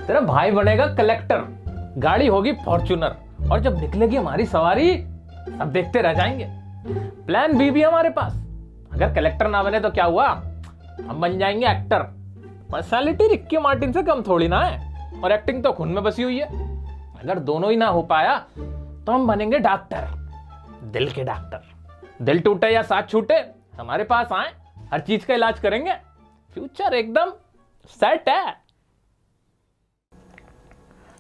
तेरा भाई बनेगा कलेक्टर, गाड़ी होगी फॉर्च्यूनर, और जब निकलेगी हमारी सवारी सब देखते रह जाएंगे। प्लान बी भी हमारे पास, अगर कलेक्टर ना बने तो क्या हुआ, हम बन जाएंगे एक्टर। पर्सनालिटी रिक्की मार्टिन से कम थोड़ी ना है, और एक्टिंग तो खून में बसी हुई है। अगर दोनों ही ना हो पाया तो हम बनेंगे डॉक्टर, दिल के डॉक्टर। दिल टूटे या साथ छूटे हमारे पास आए, हर चीज का इलाज करेंगे। फ्यूचर एकदम सेट है।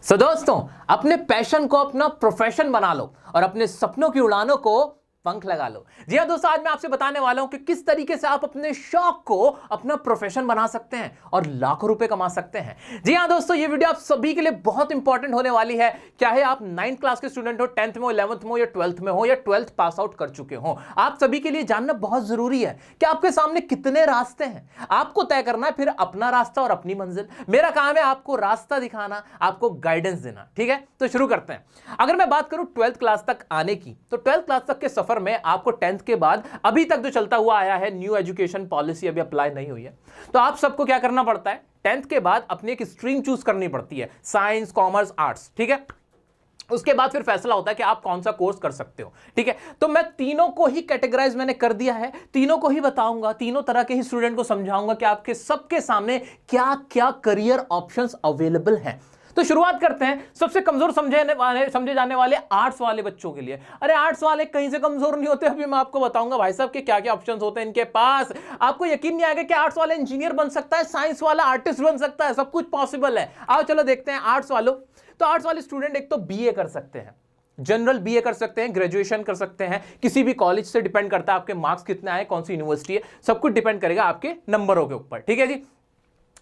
सो दोस्तों, अपने पैशन को अपना प्रोफेशन बना लो और अपने सपनों की उड़ानों को पंख लगा लो। जी हां दोस्तों, आज मैं आपसे बताने वाला हूं कि किस तरीके से आप अपने शौक को अपना प्रोफेशन बना सकते हैं और लाखों रुपए कमा सकते हैं। जी हां दोस्तों, ये वीडियो आप सभी के लिए बहुत इंपॉर्टेंट होने वाली है। चाहे आप 9th क्लास के स्टूडेंट हो, 10th में हो, 11th में हो या 12th में हो या 12th पास आउट कर चुके हो, आप सभी के लिए जानना बहुत जरूरी है कि आपके सामने कितने रास्ते हैं। आपको तय करना है फिर अपना रास्ता और अपनी मंजिल। मेरा काम है आपको रास्ता दिखाना, आपको गाइडेंस देना। ठीक है, तो शुरू करते हैं। अगर मैं बात करूं 12th क्लास तक आने की, तो 12th क्लास तक के सफर में आपको 10th के बाद अभी तक जो चलता हुआ आया है, न्यू एजुकेशन पॉलिसी अभी अप्लाई नहीं हुई है, तो आप सबको क्या करना पड़ता है, 10th के बाद अपनी एक स्ट्रीम चूज करनी पड़ती है, साइंस, कॉमर्स, आर्ट्स। ठीक है, उसके बाद फिर फैसला होता है कि आप कौन सा कोर्स कर सकते हो। ठीक है, तो मैं तीनों को ही कैटेगराइज मैंने कर दिया है, तीनों को ही बताऊंगा, तीनों तरह के ही स्टूडेंट को समझाऊंगा कि आपके सबके सामने क्या क्या करियर ऑप्शंस अवेलेबल हैं। तो शुरुआत करते हैं सबसे कमजोर समझे जाने वाले आर्ट्स वाले बच्चों के लिए। अरे आर्ट्स वाले कहीं से कमजोर नहीं होते, अभी मैं आपको बताऊंगा भाई साहब के क्या क्या ऑप्शंस होते हैं इनके पास। आपको यकीन नहीं आएगा कि आर्ट्स वाला इंजीनियर बन सकता है, साइंस वाला आर्टिस्ट बन सकता है, सब कुछ पॉसिबल है। आओ चलो देखते हैं आर्ट्स वालों। तो आर्ट्स वाले स्टूडेंट एक तो बीए कर सकते हैं, जनरल बीए कर सकते हैं, ग्रेजुएशन कर सकते हैं, किसी भी कॉलेज से डिपेंड करता है आपके मार्क्स कितने आए, कौन सी यूनिवर्सिटी है, सब कुछ डिपेंड करेगा आपके नंबरों के ऊपर। ठीक है जी।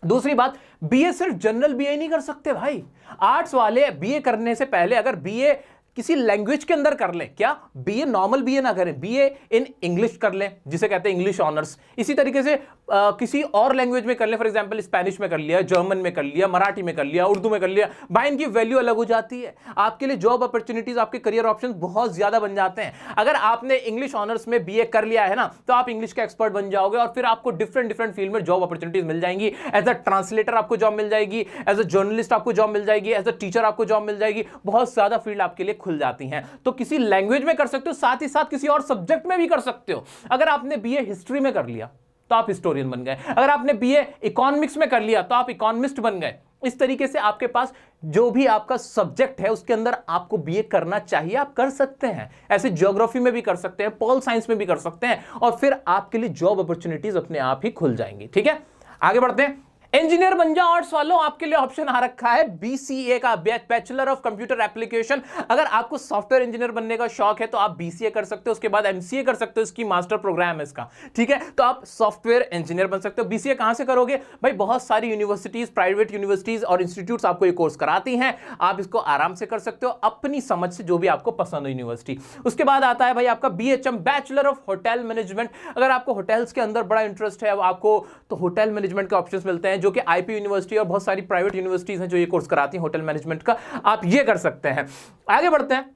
दूसरी बात, बीए सिर्फ जनरल बीए नहीं कर सकते भाई। आर्ट्स वाले बीए करने से पहले अगर बीए किसी लैंग्वेज के अंदर कर लें, क्या बीए नॉर्मल बीए ना करें, बीए इन इंग्लिश कर लें, जिसे कहते हैं इंग्लिश ऑनर्स। इसी तरीके से किसी और लैंग्वेज में कर लें, फॉर एग्जांपल स्पेनिश में कर लिया, जर्मन में कर लिया, मराठी में कर लिया, उर्दू में कर लिया, भाई इनकी वैल्यू अलग हो जाती है। आपके लिए जॉब अपॉर्चुनिटीज, आपके करियर ऑप्शन बहुत ज्यादा बन जाते हैं। अगर आपने इंग्लिश ऑनर्स में बीए कर लिया है ना, तो आप इंग्लिश के एक्सपर्ट बन जाओगे और फिर आपको डिफरेंट फील्ड में जॉब अपॉर्चुनिटीज मिल जाएंगी। एज अ ट्रांसलेटर आपको जॉब मिल जाएगी, एज अ जर्नलिस्ट आपको जॉब मिल जाएगी, एज अ टीचर आपको जॉब मिल जाएगी। बहुत ज्यादा फील्ड आपके लिए खुल जाती हैं। तो किसी लैंग्वेज में कर सकते हो, साथ ही साथ किसी और सब्जेक्ट में भी कर सकते हो। अगर आपने बीए हिस्ट्री में कर लिया तो आप हिस्टोरियन बन गए, अगर आपने बीए इकोनॉमिक्स में कर लिया तो आप इकोनॉमिस्ट बन गए। इस तरीके से आपके पास जो भी आपका सब्जेक्ट है उसके अंदर आपको बीए करना चाहिए, आप कर सकते हैं। ऐसे ज्योग्राफी में भी कर सकते हैं, पॉल साइंस में भी कर सकते हैं, और फिर आपके लिए जॉब अपॉर्चुनिटीज अपने आप ही खुल जाएंगी। ठीक है, आगे बढ़ते हैं। इंजीनियर बन जाओ आर्ट्स वालों, आपके लिए ऑप्शन आ रखा है बीसीए का, बैचलर ऑफ कंप्यूटर एप्लीकेशन। अगर आपको सॉफ्टवेयर इंजीनियर बनने का शौक है तो आप बीसीए कर सकते हो, उसके बाद एमसीए कर सकते हो, इसकी मास्टर प्रोग्राम है इसका। ठीक है, तो आप सॉफ्टवेयर इंजीनियर बन सकते हो। बीसीए कहां से करोगे भाई, बहुत सारी यूनिवर्सिटीज, प्राइवेट यूनिवर्सिटीज और इंस्टीट्यूट्स आपको ये कोर्स कराती हैं। आप इसको आराम से कर सकते हो अपनी समझ से, जो भी आपको पसंद हो यूनिवर्सिटी। उसके बाद आता है भाई आपका BHM, bachelor of hotel management. अगर आपको होटल्स के अंदर बड़ा इंटरेस्ट है आपको, तो होटल मैनेजमेंट के ऑप्शंस मिलते हैं, जो कि आईपी यूनिवर्सिटी और बहुत सारी प्राइवेट यूनिवर्सिटीज हैं जो ये कोर्स कराती हैं होटल मैनेजमेंट का, आप ये कर सकते हैं। आगे बढ़ते हैं।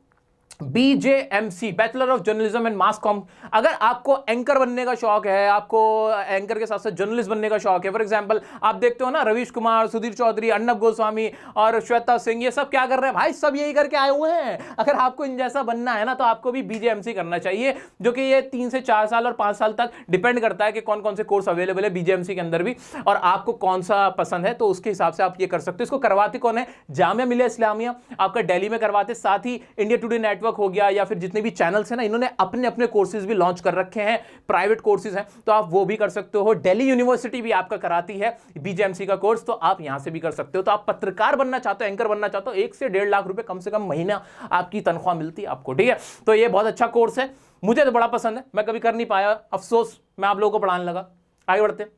BJMC, bachelor of journalism and mass com. अगर आपको एंकर बनने का शौक है, आपको एंकर के साथ साथ जर्नलिस्ट बनने का शौक है, फॉर एग्जांपल आप देखते हो ना रवीश कुमार, सुधीर चौधरी, अर्नब गोस्वामी और श्वेता सिंह, ये सब क्या कर रहे हैं भाई, सब यही करके आए हुए हैं। अगर आपको इन जैसा बनना है ना, तो आपको भी बीजेएमसी करना चाहिए, जो कि ये 3 से 4 साल और 5 साल तक डिपेंड करता है कि कौन कौन से कोर्स अवेलेबल है बीजेएमसी के अंदर भी, और आपको कौन सा पसंद है, तो उसके हिसाब से आप ये कर सकते हो। इसको करवाते कौन है, जामिया मिलिया इस्लामिया आपका दिल्ली में करवाते, साथ ही इंडिया टुडे नेटवर्क हो गया या फिर जितने भी चैनल्स हैं ना, इन्होंने अपने अपने कोर्सेज भी लॉन्च कर रखे हैं, प्राइवेट कोर्सेज हैं, तो आप वो भी कर सकते हो। दिल्ली यूनिवर्सिटी भी आपका कराती है बीजेएमसी का कोर्स, तो आप यहां से भी कर सकते हो। तो आप पत्रकार बनना चाहते हो, एंकर बनना चाहते हो, 1 से 1.5 लाख रुपए कम से कम महीना आपकी तनख्वाह मिलती है आपको। ठीक है, तो ये बहुत अच्छा कोर्स है, मुझे तो बड़ा पसंद है, मैं कभी कर नहीं पाया, अफसोस, मैं आप लोगों को पढ़ाने लगा। आगे बढ़ते हैं।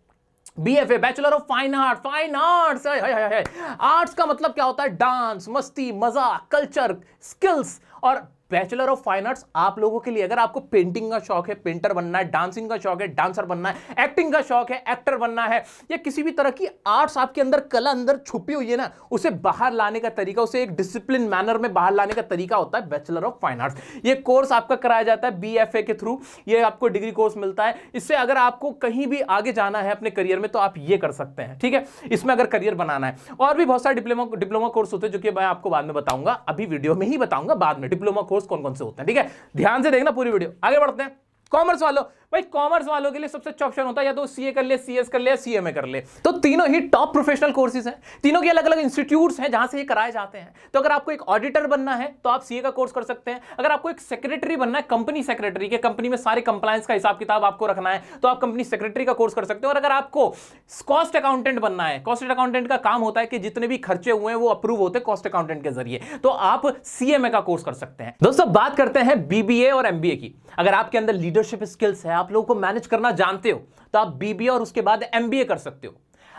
BFA, bachelor of fine art. Fine arts, arts का मतलब क्या होता है, डांस, मस्ती, मजाक, कल्चर, स्किल्स और बैचलर ऑफ फाइन आर्ट्स आप लोगों के लिए, अगर आपको पेंटिंग का शौक है, पेंटर बनना है, डांसिंग का शौक है, डांसर बनना है, एक्टिंग का शौक है, एक्टर बनना है, या किसी भी तरह की आर्ट्स आपके अंदर कला अंदर छुपी हुई है ना, उसे बाहर लाने का तरीका, उसे एक डिसिप्लिन मैनर में बाहर लाने का तरीका होता है बैचलर ऑफ फाइन आर्ट्स। ये कोर्स आपका कराया जाता है BFA के थ्रू, ये आपको डिग्री कोर्स मिलता है। इससे अगर आपको कहीं भी आगे जाना है अपने करियर में तो आप ये कर सकते हैं, ठीक है, इसमें अगर करियर बनाना है। और भी बहुत सारे डिप्लोमा कोर्स होते हैं जो कि मैं आपको बाद में बताऊंगा, अभी वीडियो में ही बताऊंगा बाद में डिप्लोमा कोर्स कौन कौन से होते हैं, ठीक है। ध्यान से देखना पूरी वीडियो। आगे बढ़ते हैं। कॉमर्स वालों, भाई कॉमर्स वालों के लिए सबसे अच्छा ऑप्शन होता है या तो CA कर ले, CS कर ले, या CMA कर ले। तो तीनों ही टॉप प्रोफेशनल कोर्सेज हैं, तीनों के अलग अलग इंस्टीट्यूट्स हैं जहां से ये कराए जाते हैं। तो अगर आपको एक ऑडिटर बनना है तो आप CA का कोर्स कर सकते हैं। अगर आपको एक सेक्रेटरी बनना है, कंपनी सेक्रेटरी के, कंपनी में सारे कंप्लायंस का हिसाब किताब आपको रखना है, तो आप कंपनी सेक्रेटरी का कोर्स कर सकते हैं। और अगर आपको कॉस्ट अकाउंटेंट बनना है, कॉस्ट अकाउंटेंट का काम होता है कि जितने भी खर्चे हुए हैं वो अप्रूव होते हैं कॉस्ट अकाउंटेंट के जरिए, तो आप CMA का कोर्स कर सकते हैं। दोस्तों बात करते हैं BBA और MBA की। अगर आपके अंदर लीडरशिप स्किल्स है, आप लोगों को मैनेज करना जानते हो, तो आप BBA और उसके बाद MBA कर सकते हो।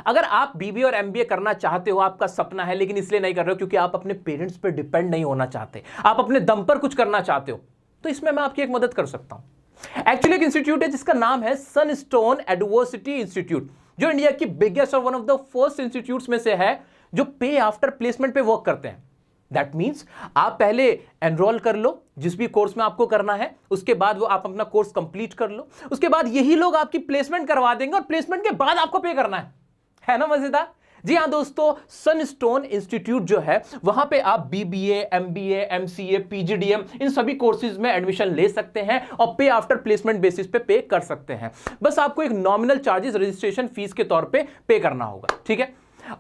अगर आप BBA और MBA करना चाहते हो, आपका सपना है, लेकिन इसलिए नहीं कर रहे हो क्योंकि आप अपने पेरेंट्स पर डिपेंड नहीं होना चाहते, आप अपने दम पर कुछ करना चाहते हो, तो इसमें मैं आपकी एक मदद कर सकता हूं। एक्चुअली एक इंस्टीट्यूट है जिसका नाम है सनस्टोन एडवर्सिटी इंस्टीट्यूट, जो इंडिया की बिगेस्ट और one of the first institutes में से है जो पे आफ्टर प्लेसमेंट पे वर्क करते हैं। दैट मीन्स आप पहले एनरोल कर लो जिस भी कोर्स में आपको करना है, उसके बाद वो आप अपना कोर्स कंप्लीट कर लो, उसके बाद यही लोग आपकी प्लेसमेंट करवा देंगे और प्लेसमेंट के बाद आपको पे करना है ना मजेदार। जी हाँ दोस्तों, सनस्टोन इंस्टीट्यूट जो है वहां पे आप BBA, MBA, MCA, PGDM इन सभी कोर्सेज में एडमिशन ले सकते हैं और पे आफ्टर प्लेसमेंट बेसिस पे पे कर सकते हैं। बस आपको एक नॉमिनल चार्जेस रजिस्ट्रेशन फीस के तौर पे करना होगा, ठीक है।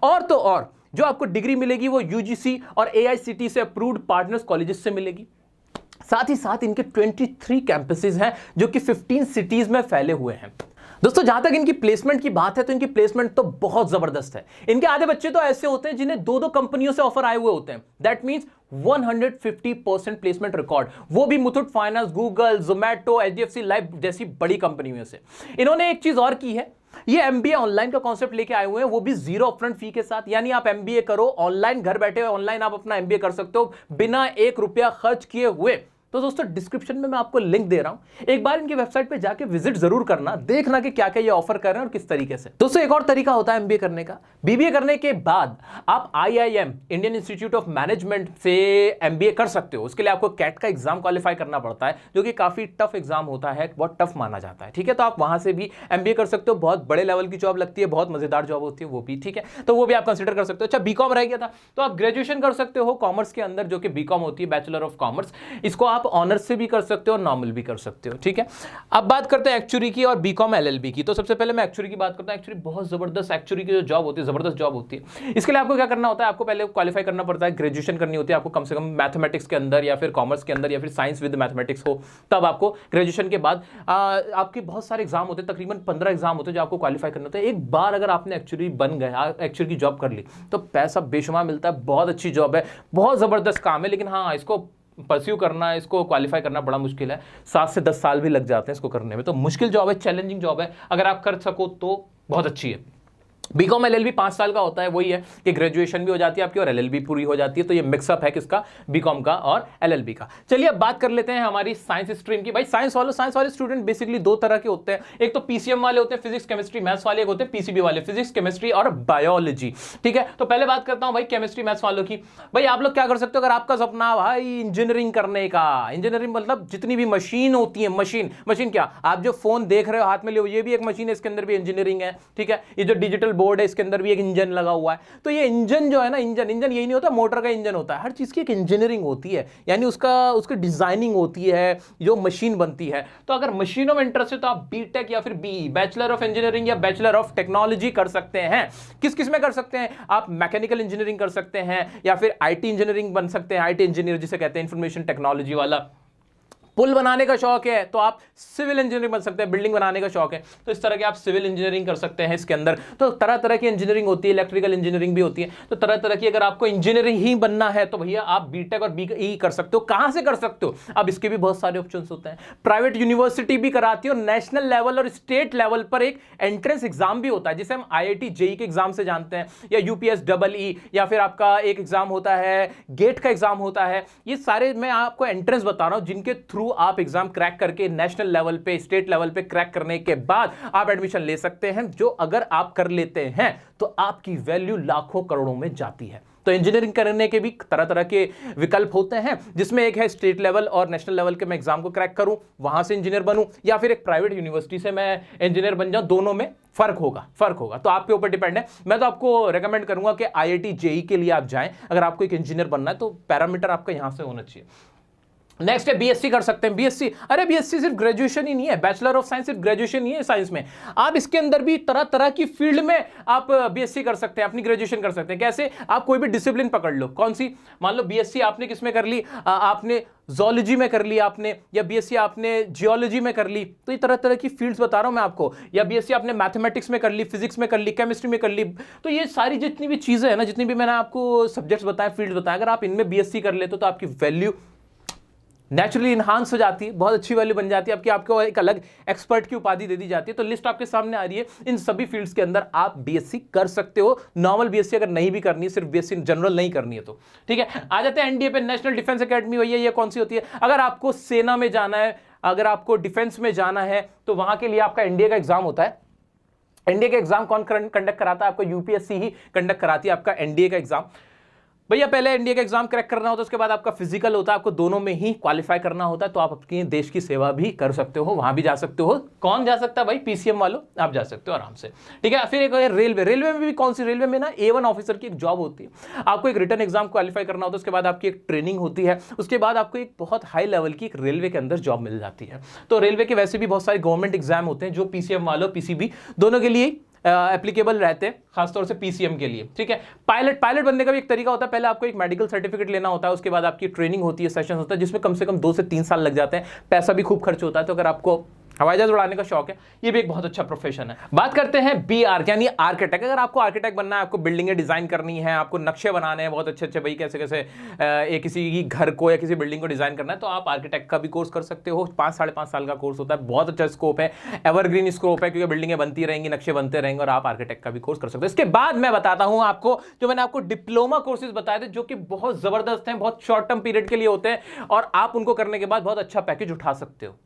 और तो और जो आपको डिग्री मिलेगी वो UGC और AICTE से अप्रूव्ड पार्टनर्स कॉलेजेस से मिलेगी। साथ ही साथ इनके 23 कैंपसेस हैं जो कि 15 सिटीज में फैले हुए हैं। दोस्तों जहां तक इनकी प्लेसमेंट की बात है तो इनकी प्लेसमेंट तो बहुत जबरदस्त है। इनके आधे बच्चे तो ऐसे होते हैं जिन्हें 2-2 कंपनियों से ऑफर आए हुए होते हैं। दैट मींस 150% प्लेसमेंट रिकॉर्ड, वो भी Muthoot finance, Google, Zomato, HDFC life जैसी बड़ी कंपनियों से। इन्होंने एक चीज और की है, ये MBA ऑनलाइन का कॉन्सेप्ट लेके आए हुए हैं, वो भी 0 अपफ्रंट फी के साथ। यानी आप MBA करो ऑनलाइन, घर बैठे हुए ऑनलाइन आप अपना MBA कर सकते हो बिना 1 रुपया खर्च किए हुए। तो दोस्तों डिस्क्रिप्शन में मैं आपको लिंक दे रहा हूं, एक बार इनकी वेबसाइट पे जाके विजिट जरूर करना, देखना कि क्या क्या ये ऑफर कर रहे हैं और किस तरीके से। दोस्तों एक और तरीका होता है MBA करने का। BBA करने के बाद आप IIM Indian institute of management से MBA कर सकते हो। उसके लिए आपको CAT का एग्जाम क्वालिफाई करना पड़ता है, जो कि काफी टफ एग्जाम होता है, बहुत टफ माना जाता है, ठीक है। तो आप वहां से भी MBA कर सकते हो, बहुत बड़े लेवल की जॉब लगती है, बहुत मजेदार जॉब होती है वो भी, ठीक है। तो वो भी आप कंसिडर कर सकते हो। अच्छा BCom रह गया था, तो आप ग्रेजुएशन कर सकते हो कॉमर्स के अंदर, जो कि BCom होती है, बैचलर ऑफ कॉमर्स। इसको आप ऑनर्स से भी कर सकते हो और नॉर्मल भी कर सकते हो, ठीक है। अब बात करते हैं एक्चुअरी की और BCom LLB की। तो सबसे पहले मैं एक्चुअरी की बात करता हूं। एक्चुअरी बहुत जबरदस्त एक्चुअरी की जो जॉब होती है, जबरदस्त जॉब होती है। इसके लिए आपको क्या करना होता है, आपको पहले क्वालिफाई करना पड़ता है, ग्रेजुएशन करनी होती है आपको कम से कम मैथमेटिक्स के अंदर या फिर कॉमर्स के अंदर या फिर साइंस विद मैथमेटिक्स हो, तब आपको ग्रेजुएशन के बाद आपके बहुत सारे एग्जाम होते हैं, तकरीबन 15 एग्जाम होते हैं जो आपको क्वालिफाई करना होता है। एक बार अगर आपने एक्चुअली बन गए, एक्चुअली की जॉब कर ली, तो पैसा बेशुमार मिलता है, बहुत अच्छी जॉब है, बहुत जबरदस्त काम है। लेकिन हाँ, इसको परस्यू करना, इसको क्वालिफाई करना बड़ा मुश्किल है, 7 से 10 साल भी लग जाते हैं इसको करने में। तो मुश्किल जॉब है, चैलेंजिंग जॉब है, अगर आप कर सको तो बहुत अच्छी है। BCom LLB 5 साल का होता है, वही है कि ग्रेजुएशन भी हो जाती है आपकी और LLB पूरी हो जाती है। तो ये मिक्सअप है किसका, BCom का और LLB का। चलिए अब बात कर लेते हैं हमारी साइंस स्ट्रीम की। भाई साइंस वाले स्टूडेंट बेसिकली 2 तरह के होते हैं, एक तो PCM वाले होते हैं, फिजिक्स केमिस्ट्री मैथ्स वाले, एक होते हैं PCB वाले, फिजिक्स केमिस्ट्री और बायोलॉजी, ठीक है। तो पहले बात करता हूं भाई केमिस्ट्री मैथ्स वालों की। भाई आप लोग क्या कर सकते हो, अगर आपका सपना भाई इंजीनियरिंग करने का, इंजीनियरिंग मतलब जितनी भी मशीन होती है, मशीन क्या, आप जो फोन देख रहे हो हाथ में ले, ये भी एक मशीन है, इसके अंदर भी इंजीनियरिंग है, ठीक है। ये जो डिजिटल बोर्ड है इसके अंदर भी इंजन लगा हुआ है। तो ये इंजन जो है ना, इंजन यही नहीं होता मोटर का इंजन होता है, हर चीज की एक इंजीनियरिंग होती है, यानी उसकी डिजाइनिंग होती है, जो मशीन बनती है। तो अगर मशीनों में इंटरेस्ट है तो आप BTech या फिर BE बैचलर ऑफ इंजीनियरिंग या बैचलर ऑफ टेक्नोलॉजी कर सकते हैं। किस में कर सकते हैं आप, मैकेनिकल इंजीनियरिंग कर सकते हैं या फिर IT इंजीनियरिंग बन सकते हैं, IT इंजीनियर जिसे कहते हैं इंफॉर्मेशन टेक्नोलॉजी वाला, पुल बनाने का शौक है तो आप सिविल इंजीनियरिंग बन सकते हैं, बिल्डिंग बनाने का शौक है तो इस तरह के आप सिविल इंजीनियरिंग कर सकते हैं। इसके अंदर तो तरह तरह की इंजीनियरिंग होती है, इलेक्ट्रिकल इंजीनियरिंग भी होती है, तो तरह तरह की अगर आपको इंजीनियरिंग ही बनना है तो भैया आप बीटेक और बीई कर सकते हो। कहां से कर सकते हो? अब इसके भी बहुत सारे ऑप्शंस होते हैं। प्राइवेट यूनिवर्सिटी भी कराती है और नेशनल लेवल और स्टेट लेवल पर एक एंट्रेंस एग्जाम भी होता है जिसे हम IIT जेईई के एग्जाम से जानते हैं, या UPSEE, या फिर आपका एक एग्जाम होता है गेट का एग्जाम होता है। ये सारे मैं आपको एंट्रेंस बता रहा हूं जिनके थ्रू आप एग्जाम क्रैक करके नेशनल लेवल पे, स्टेट लेवल पे क्रैक करने के बाद आप एडमिशन ले सकते हैं, जो अगर आप कर लेते हैं तो आपकी वैल्यू लाखों करोड़ों में जाती है। तो इंजीनियरिंग करने के भी तरह तरह के विकल्प होते हैं, जिसमें एक है स्टेट लेवल और नेशनल लेवल के मैं एग्जाम को क्रैक करूं, वहां से इंजीनियर बनूं, या फिर एक प्राइवेट यूनिवर्सिटी से मैं इंजीनियर बन जाऊं। दोनों में फर्क होगा तो आपके ऊपर डिपेंड है। मैं तो आपको रेकमेंड करूंगा कि IIT जेईई के लिए आप जाएं अगर आपको एक इंजीनियर बनना है, तो पैरामीटर आपका यहां से होना चाहिए। नेक्स्ट है बीएससी कर सकते हैं। बीएससी, अरे बीएससी सिर्फ ग्रेजुएशन ही नहीं है, बैचलर ऑफ साइंस सिर्फ ग्रेजुएशन ही है साइंस में। आप इसके अंदर भी तरह तरह की फील्ड में आप बीएससी कर सकते हैं, अपनी ग्रेजुएशन कर सकते हैं। कैसे? आप कोई भी डिसिप्लिन पकड़ लो, कौन सी, मान लो बीएससी आपने किस में कर ली, आपने ज़ूलॉजी में कर ली आपने, या बीएससी आपने जियोलॉजी में कर ली, तो ये तरह तरह की फील्ड्स बता रहा हूं मैं आपको, या बीएससी आपने मैथमेटिक्स में कर ली, फिजिक्स में कर ली, केमिस्ट्री में कर ली। तो ये सारी जितनी भी चीजें हैं ना, जितनी भी मैंने आपको सब्जेक्ट्स बताए, फील्ड बताए, अगर आप इनमें बीएससी कर लेते हो तो आपकी वैल्यू नेचुरली इन्हांस हो जाती है, बहुत अच्छी वैल्यू बन जाती है आपकी, आपको एक अलग एक्सपर्ट की उपाधि दे दी जाती है। तो लिस्ट आपके सामने आ रही है, इन सभी फील्ड्स के अंदर आप बीएससी कर सकते हो। नॉर्मल बीएससी अगर नहीं भी करनी है, सिर्फ बीएससी जनरल नहीं करनी है तो ठीक है। आ जाते हैं एनडीए पे, नेशनल डिफेंस एकेडमी। भैया ये कौन सी होती है? अगर आपको सेना में जाना है, अगर आपको डिफेंस में जाना है, तो वहां के लिए आपका एनडीए का एग्जाम होता है। एनडीए का एग्जाम कौन कंडक्ट कराता है? आपको यूपीएससी ही कंडक्ट कराती है आपका एनडीए का एग्जाम। भैया पहले एनडीए का एग्जाम क्रैक करना होता है, उसके बाद आपका फिजिकल होता है, आपको दोनों में ही क्वालिफाई करना होता है, तो आप अपने देश की सेवा भी कर सकते हो, वहां भी जा सकते हो। कौन जा सकता है भाई? पीसीएम वालों, आप जा सकते हो आराम से, ठीक है। फिर एक रेलवे, रेलवे में भी कौन सी, रेलवे में ना A1 ऑफिसर की एक जॉब होती है। आपको एक रिटर्न एग्जाम क्वालिफाई करना होता है, उसके बाद आपकी एक ट्रेनिंग होती है, उसके बाद आपको एक बहुत हाई लेवल की एक रेलवे के अंदर जॉब मिल जाती है। तो रेलवे के वैसे भी बहुत सारे गवर्नमेंट एग्जाम होते हैं जो पीसीएम वालों, पीसीबी दोनों के लिए एप्लीकेबल रहते हैं, खासतौर से पीसीएम के लिए, ठीक है। पायलट बनने का भी एक तरीका होता है, पहले आपको एक मेडिकल सर्टिफिकेट लेना होता है, उसके बाद आपकी ट्रेनिंग होती है, सेशन होता है, जिसमें कम से कम 2 से 3 साल लग जाते हैं, पैसा भी खूब खर्च होता है। तो अगर आपको हवाई जहाज उड़ाने का शौक है, ये भी एक बहुत अच्छा प्रोफेशन है। बात करते हैं बीआर यानी आर्किटेक्ट। अगर आपको आर्किटेक्ट बनना है, आपको बिल्डिंगें डिजाइन करनी है, आपको नक्शे बनाने हैं बहुत अच्छे अच्छे, भाई कैसे कैसे एक किसी घर को या किसी बिल्डिंग को डिजाइन करना है, तो आप आर्किटेक्ट का भी कोर्स कर सकते हो। 5-5.5 साल का कोर्स होता है, बहुत अच्छा स्कोप है, एवरग्रीन स्कोप है, क्योंकि बिल्डिंगें बनती रहेंगी, नक्शे बनते रहेंगे, और आप आर्किटेक्ट का भी कोर्स कर सकते हो। इसके बाद मैं बताता हूं आपको, जो मैंने आपको डिप्लोमा कोर्सेज बताए थे, जो कि बहुत जबरदस्त हैं, बहुत शॉर्ट टर्म पीरियड के लिए होते हैं, और आप उनको करने के बाद बहुत अच्छा पैकेज उठा सकते हो।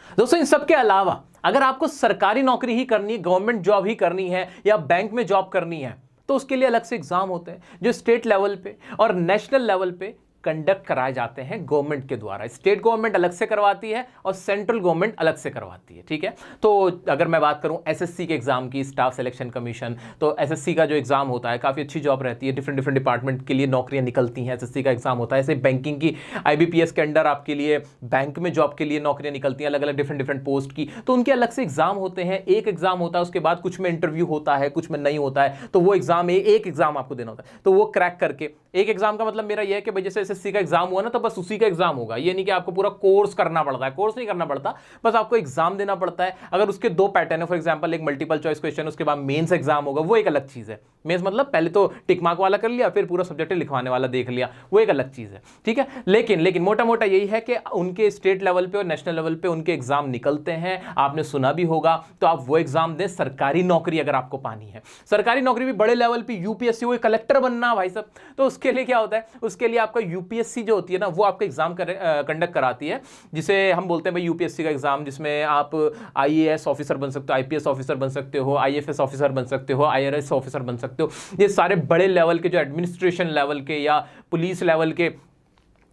दोस्तों इन सब के अलावा अगर आपको सरकारी नौकरी ही करनी है, गवर्नमेंट जॉब ही करनी है, या बैंक में जॉब करनी है, तो उसके लिए अलग से एग्जाम होते हैं जो स्टेट लेवल पे और नेशनल लेवल पे कंडक्ट कराए जाते हैं गवर्नमेंट के द्वारा। स्टेट गवर्नमेंट अलग से करवाती है और सेंट्रल गवर्नमेंट अलग से करवाती है, ठीक है। तो अगर मैं बात करूं एसएससी के एग्जाम की, स्टाफ सिलेक्शन कमीशन, तो एसएससी का जो एग्जाम होता है काफ़ी अच्छी जॉब रहती है, डिफरेंट डिफरेंट डिपार्टमेंट के लिए नौकरियां निकलती हैं, एसएससी का एग्जाम होता है। ऐसे बैंकिंग की आईबीपीएस के अंडर आपके लिए बैंक में जॉब के लिए नौकरियां निकलती हैं, अलग अलग डिफरेंट डिफरेंट पोस्ट की, तो उनके अलग से एग्जाम होते हैं। एक एग्जाम होता है, उसके बाद कुछ में इंटरव्यू होता है, कुछ में नहीं होता है, तो वो एग्जाम एक एग्जाम आपको देना होता है, तो वो क्रैक करके, एक एग्जाम का मतलब मेरा यह है कि भाई जैसे एसएससी का एग्जाम हुआ ना, तो बस उसी का एग्जाम होगा, ये नहीं कि आपको पूरा कोर्स करना पड़ता है, कोर्स नहीं करना पड़ता, बस आपको एग्जाम देना पड़ता है। अगर उसके 2 पैटर्न है, फॉर एग्जांपल एक मल्टीपल चॉइस क्वेश्चन, उसके बाद मेंस एग्जाम होगा, वो एक अलग चीज है। मेंस मतलब पहले तो टिक मार्क वाला कर लिया, फिर पूरा सब्जेक्ट लिखवाने वाला देख लिया, वो एक अलग चीज है, ठीक है। लेकिन मोटा मोटा यही है कि उनके स्टेट लेवल पे और नेशनल लेवल पे उनके एग्जाम निकलते हैं, आपने सुना भी होगा, तो आप वो एग्जाम दें। सरकारी नौकरी अगर आपको पानी है, सरकारी नौकरी भी बड़े लेवल पे, यूपीएससी, वो कलेक्टर बनना भाई साहब, तो उसके लिए क्या होता है, उसके लिए आपका यूपीएससी जो होती है ना, वो आपका एग्जाम कंडक्ट कराती है, जिसे हम बोलते हैं भाई यूपीएससी का एग्जाम, जिसमें आप आईएएस ऑफिसर बन सकते हो, आईपीएस ऑफिसर बन सकते हो, आईएफएस ऑफिसर बन सकते हो, आईआरएस ऑफिसर बन सकते हो। ये सारे बड़े लेवल के, जो एडमिनिस्ट्रेशन लेवल के या पुलिस लेवल के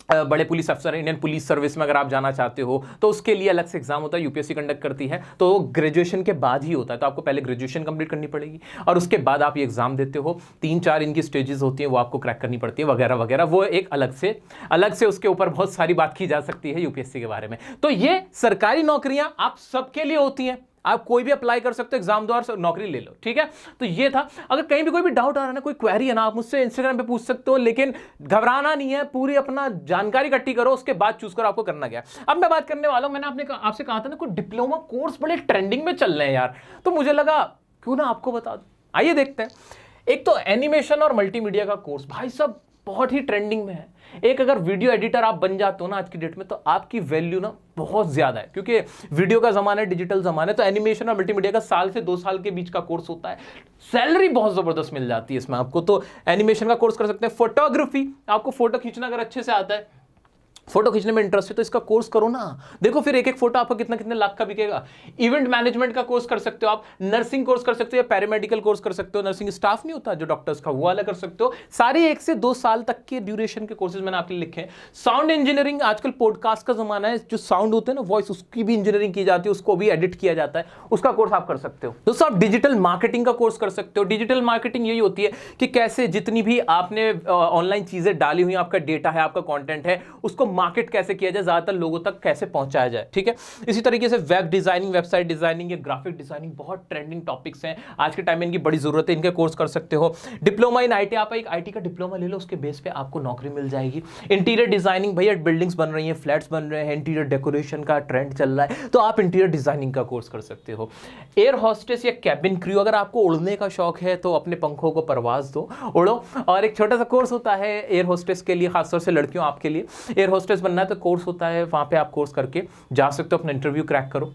बड़े पुलिस अफसर, इंडियन पुलिस सर्विस में अगर आप जाना चाहते हो, तो उसके लिए अलग से एग्जाम होता है, यूपीएससी कंडक्ट करती है, तो ग्रेजुएशन के बाद ही होता है। तो आपको पहले ग्रेजुएशन कंप्लीट करनी पड़ेगी और उसके बाद आप ये एग्जाम देते हो। 3-4 इनकी स्टेजेस होती हैं, वो आपको क्रैक करनी पड़ती है, वगैरह वगैरह, वो एक अलग से उसके ऊपर बहुत सारी बात की जा सकती है यूपीएससी के बारे में। तो ये सरकारी नौकरियां आप सबके लिए होती हैं, आप कोई भी अप्लाई कर सकते हो, एग्जाम दो और नौकरी ले लो, ठीक है। तो ये था। अगर कहीं भी कोई भी डाउट आ रहा है ना, कोई क्वेरी है ना, आप मुझसे इंस्टाग्राम पे पूछ सकते हो, लेकिन घबराना नहीं है, पूरी अपना जानकारी इकट्ठी करो, उसके बाद चूज करो आपको करना क्या। अब मैं बात करने वाला हूं, मैंने आपसे कहा था ना कोई डिप्लोमा कोर्स बड़े ट्रेंडिंग में चल रहे हैं यार, तो मुझे लगा क्यों ना आपको बता दूं। आइए देखते हैं। एक तो एनिमेशन और मल्टीमीडिया का कोर्स भाई साहब बहुत ही ट्रेंडिंग में है। एक अगर वीडियो एडिटर आप बन जाते हो ना आज की डेट में, तो आपकी वैल्यू ना बहुत ज्यादा है, क्योंकि वीडियो का जमाना है, डिजिटल जमाना है। तो एनिमेशन और मल्टीमीडिया का 1 साल से 2 साल के बीच का कोर्स होता है, सैलरी बहुत जबरदस्त मिल जाती है इसमें आपको। तो एनिमेशन का कोर्स कर सकते हैं। फोटोग्राफी, आपको फोटो खींचना अगर अच्छे से आता है, फोटो खींचने में इंटरेस्ट है, तो इसका कोर्स करो ना। देखो फिर एक एक फोटो आपका कितना कितने लाख का बिकेगा। इवेंट मैनेजमेंट का कोर्स कर सकते हो आप, नर्सिंग कोर्स कर सकते हो, या पैरामेडिकल कोर्स कर सकते हो, नर्सिंग स्टाफ नहीं होता जो डॉक्टर्स का, वो वाला कर सकते हो। सारे 1 से 2 साल तक के ड्यूरेशन के कोर्सेज मैंने आपके लिए लिखे हैं। साउंड इंजीनियरिंग, आजकल पॉडकास्ट का जमाना है, जो साउंड होते हैं ना वॉइस, उसकी भी इंजीनियरिंग की जाती है, उसको भी एडिट किया जाता है, उसका कोर्स आप कर सकते हो। दोस्तों आप डिजिटल मार्केटिंग का कोर्स कर सकते हो। डिजिटल मार्केटिंग यही होती है कि कैसे जितनी भी आपने ऑनलाइन चीजें डाली हुई, आपका डेटा है, आपका कंटेंट है, उसको मार्केट कैसे किया जाए, ज्यादातर लोगों तक कैसे पहुंचाया जाए, ठीक है। इसी तरीके से वेब डिजाइनिंग, वेबसाइट डिजाइनिंग या ग्राफिक डिजाइनिंग बहुत ट्रेंडिंग टॉपिक्स हैं आज के टाइम में, इनकी बड़ी जरूरत है, इनके कोर्स कर सकते हो। डिप्लोमा इन आईटी, आप एक आईटी का डिप्लोमा ले लो, उसके बेस पे आपको नौकरी मिल जाएगी। इंटीरियर डिजाइनिंग, भैया बिल्डिंग्स बन रही हैं, फ्लैट्स बन रहे हैं, इंटीरियर डेकोरेशन का ट्रेंड चल रहा है, तो आप इंटीरियर डिजाइनिंग का कोर्स कर सकते हो। एयर होस्टेस या कैबिन क्रू, अगर आपको उड़ने का शौक है तो अपने पंखों को परवाज दो, उड़ो। और एक छोटा सा कोर्स होता है एयर होस्टेस के लिए, खासतौर से लड़कियों आपके लिए एयर होस्टेस बनना है तो कोर्स होता है, वहां पे आप कोर्स करके जा सकते हो, अपना इंटरव्यू क्रैक करो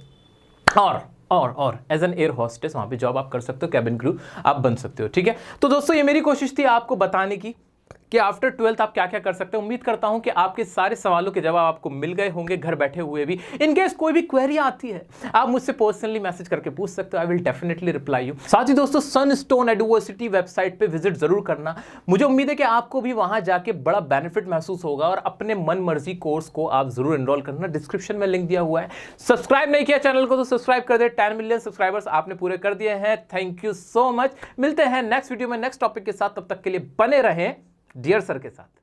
और एज एन एयर होस्टेस वहां पे जॉब आप कर सकते हो, कैबिन क्रू आप बन सकते हो, ठीक है। तो दोस्तों ये मेरी कोशिश थी आपको बताने की कि आफ्टर 12th आप क्या क्या कर सकते हो। उम्मीद करता हूं कि आपके सारे सवालों के जवाब आपको मिल गए होंगे घर बैठे हुए भी। इन केस कोई भी क्वेरी आती है, आप मुझसे पर्सनली मैसेज करके पूछ सकते हो, I will definitely reply you. साथ ही दोस्तों सनस्टोन यूनिवर्सिटी वेबसाइट पे विजिट जरूर करना, मुझे उम्मीद है कि आपको भी वहां जाके बड़ा बेनिफिट महसूस होगा और अपने मन मर्जी कोर्स को आप जरूर एनरोल करना। डिस्क्रिप्शन में लिंक दिया हुआ है। सब्सक्राइब नहीं किया चैनल को तो सब्सक्राइब कर दे। 10 मिलियन सब्सक्राइबर्स आपने पूरे कर दिए हैं, थैंक यू सो मच। मिलते हैं नेक्स्ट वीडियो में नेक्स्ट टॉपिक के साथ, तब तक के लिए बने रहें डियर सर के साथ।